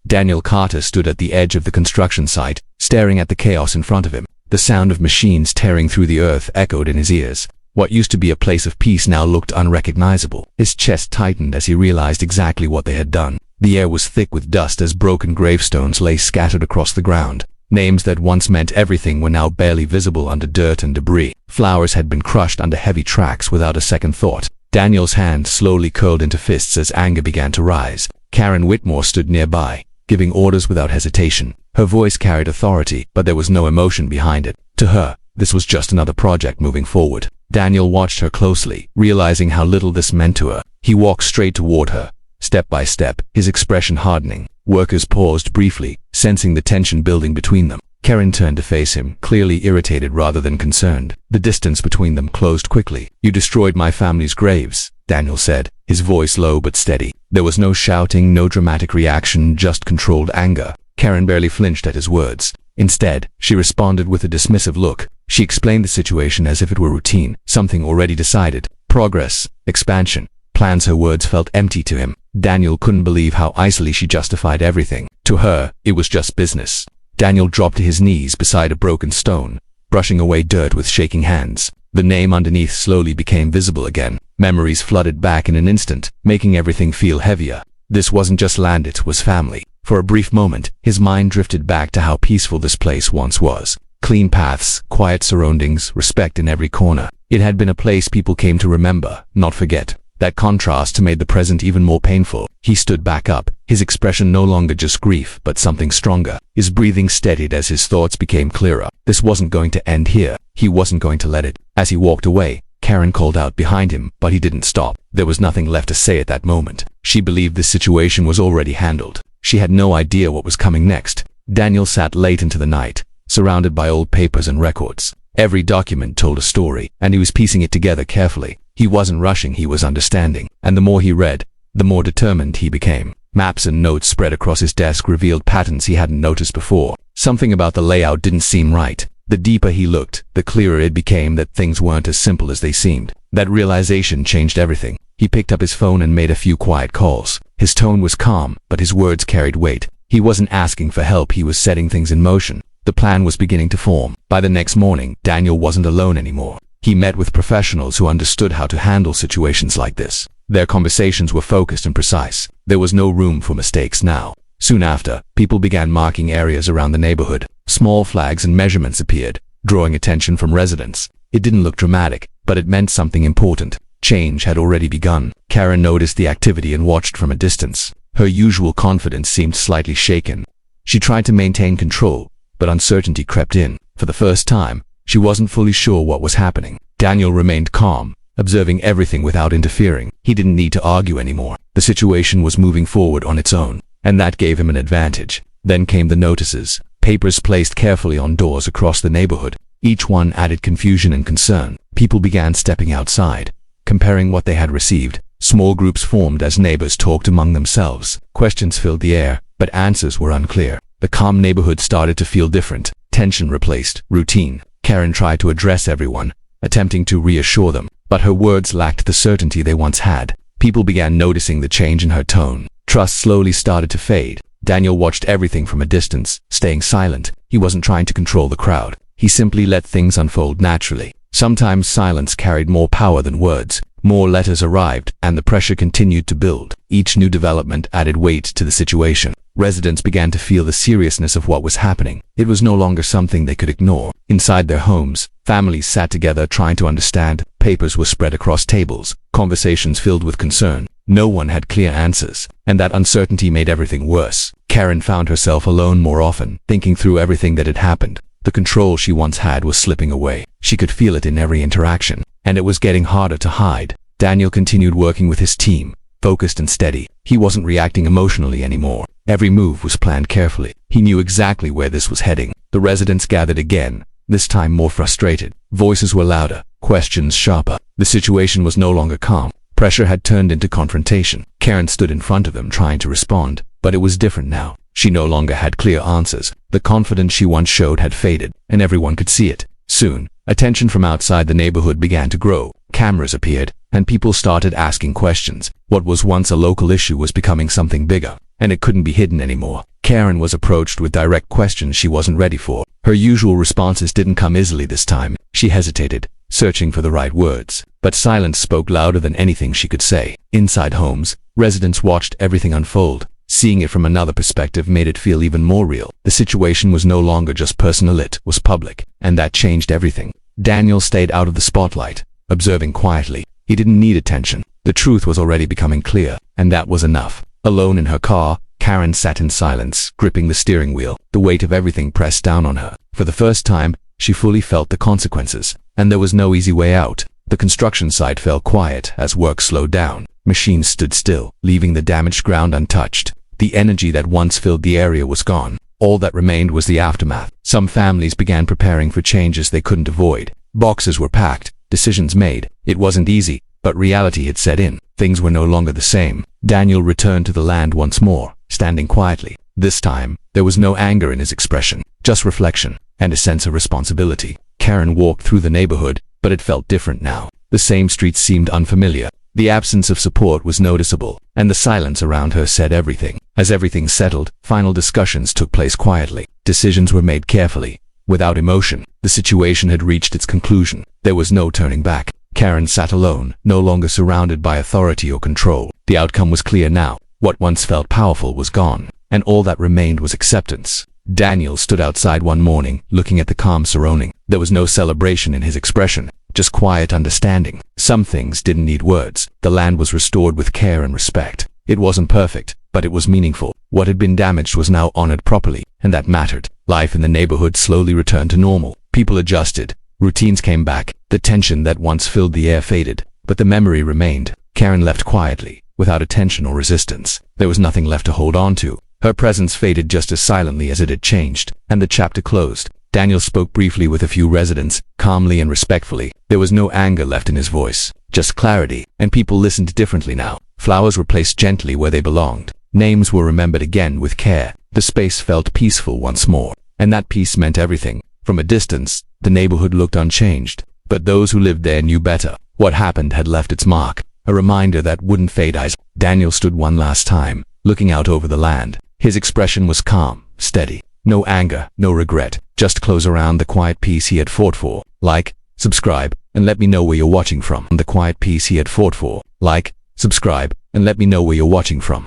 Daniel Carter stood at the edge of the construction site, staring at the chaos in front of him. The sound of machines tearing through the earth echoed in his ears. What used to be a place of peace now looked unrecognizable. His chest tightened as he realized exactly what they had done. The air was thick with dust as broken gravestones lay scattered across the ground. Names that once meant everything were now barely visible under dirt and debris. Flowers had been crushed under heavy tracks without a second thought. Daniel's hand slowly curled into fists as anger began to rise. Karen Whitmore stood nearby, giving orders without hesitation. Her voice carried authority, but there was no emotion behind it. To her, this was just another project moving forward. Daniel watched her closely, realizing how little this meant to her. He walked straight toward her, step by step, his expression hardening. Workers paused briefly, sensing the tension building between them. Karen turned to face him, clearly irritated rather than concerned. The distance between them closed quickly. "You destroyed my family's graves," Daniel said, his voice low but steady. There was no shouting, no dramatic reaction, just controlled anger. Karen barely flinched at his words. Instead, she responded with a dismissive look. She explained the situation as if it were routine, something already decided. Progress, expansion, plans. Her words felt empty to him. Daniel couldn't believe how easily she justified everything. To her, it was just business. Daniel dropped to his knees beside a broken stone, brushing away dirt with shaking hands. The name underneath slowly became visible again. Memories flooded back in an instant, making everything feel heavier. This wasn't just land, it was family. For a brief moment, his mind drifted back to how peaceful this place once was. Clean paths, quiet surroundings, respect in every corner. It had been a place people came to remember, not forget. That contrast made the present even more painful. He stood back up, his expression no longer just grief, but something stronger. His breathing steadied as his thoughts became clearer. This wasn't going to end here. He wasn't going to let it. As he walked away, Karen called out behind him, but he didn't stop. There was nothing left to say at that moment. She believed this situation was already handled. She had no idea what was coming next. Daniel sat late into the night, surrounded by old papers and records. Every document told a story, and he was piecing it together carefully. He wasn't rushing, he was understanding. And the more he read, the more determined he became. Maps and notes spread across his desk revealed patterns he hadn't noticed before. Something about the layout didn't seem right. The deeper he looked, the clearer it became that things weren't as simple as they seemed. That realization changed everything. He picked up his phone and made a few quiet calls. His tone was calm, but his words carried weight. He wasn't asking for help, he was setting things in motion. The plan was beginning to form. By the next morning, Daniel wasn't alone anymore. He met with professionals who understood how to handle situations like this. Their conversations were focused and precise. There was no room for mistakes now. Soon after, people began marking areas around the neighborhood. Small flags and measurements appeared, drawing attention from residents. It didn't look dramatic, but it meant something important. Change had already begun. Karen noticed the activity and watched from a distance. Her usual confidence seemed slightly shaken. She tried to maintain control, but uncertainty crept in. For the first time, she wasn't fully sure what was happening. Daniel remained calm, observing everything without interfering. He didn't need to argue anymore. The situation was moving forward on its own, and that gave him an advantage. Then came the notices, papers placed carefully on doors across the neighborhood. Each one added confusion and concern. People began stepping outside, comparing what they had received. Small groups formed as neighbors talked among themselves. Questions filled the air, but answers were unclear. The calm neighborhood started to feel different. Tension replaced routine. Karen tried to address everyone, attempting to reassure them, but her words lacked the certainty they once had. People began noticing the change in her tone. Trust slowly started to fade. Daniel watched everything from a distance, staying silent. He wasn't trying to control the crowd. He simply let things unfold naturally. Sometimes silence carried more power than words. More letters arrived, and the pressure continued to build. Each new development added weight to the situation. Residents began to feel the seriousness of what was happening. It was no longer something they could ignore. Inside their homes, families sat together trying to understand. Papers were spread across tables, conversations filled with concern. No one had clear answers, and that uncertainty made everything worse. Karen found herself alone more often, thinking through everything that had happened. The control she once had was slipping away. She could feel it in every interaction, and it was getting harder to hide. Daniel continued working with his team, focused and steady. He wasn't reacting emotionally anymore. Every move was planned carefully. He knew exactly where this was heading. The residents gathered again, this time more frustrated. Voices were louder, questions sharper. The situation was no longer calm. Pressure had turned into confrontation. Karen stood in front of them trying to respond, but it was different now. She no longer had clear answers. The confidence she once showed had faded, and everyone could see it. Soon, attention from outside the neighborhood began to grow. Cameras appeared, and people started asking questions. What was once a local issue was becoming something bigger, and it couldn't be hidden anymore. Karen was approached with direct questions she wasn't ready for. Her usual responses didn't come easily this time. She hesitated, searching for the right words. But silence spoke louder than anything she could say. Inside homes, residents watched everything unfold. Seeing it from another perspective made it feel even more real. The situation was no longer just personal, it was public, and that changed everything. Daniel stayed out of the spotlight, observing quietly. He didn't need attention. The truth was already becoming clear, and that was enough. Alone in her car, Karen sat in silence, gripping the steering wheel. The weight of everything pressed down on her. For the first time, she fully felt the consequences, and there was no easy way out. The construction site fell quiet as work slowed down. Machines stood still, leaving the damaged ground untouched. The energy that once filled the area was gone. All that remained was the aftermath. Some families began preparing for changes they couldn't avoid. Boxes were packed, decisions made. It wasn't easy, but reality had set in. Things were no longer the same. Daniel returned to the land once more, standing quietly. This time, there was no anger in his expression, just reflection and a sense of responsibility. Karen walked through the neighborhood, but it felt different now. The same streets seemed unfamiliar. The absence of support was noticeable, and the silence around her said everything. As everything settled, final discussions took place quietly. Decisions were made carefully, without emotion. The situation had reached its conclusion. There was no turning back. Karen sat alone, no longer surrounded by authority or control. The outcome was clear now. What once felt powerful was gone, and all that remained was acceptance. Daniel stood outside one morning, looking at the calm surrounding. There was no celebration in his expression, just quiet understanding. Some things didn't need words. The land was restored with care and respect. It wasn't perfect, but it was meaningful. What had been damaged was now honored properly, and that mattered. Life in the neighborhood slowly returned to normal. People adjusted. Routines came back. The tension that once filled the air faded, but the memory remained. Karen left quietly, without attention or resistance. There was nothing left to hold on to. Her presence faded just as silently as it had changed, and the chapter closed. Daniel spoke briefly with a few residents, calmly and respectfully. There was no anger left in his voice, just clarity, and people listened differently now. Flowers were placed gently where they belonged. Names were remembered again with care. The space felt peaceful once more, and that peace meant everything. From a distance, the neighborhood looked unchanged, but those who lived there knew better. What happened had left its mark, a reminder that wouldn't fade. Daniel stood one last time, looking out over the land. His expression was calm, steady. No anger, no regret, just close around the quiet peace he had fought for. Like, subscribe, and let me know where you're watching from. The quiet peace he had fought for. Like, subscribe, and let me know where you're watching from.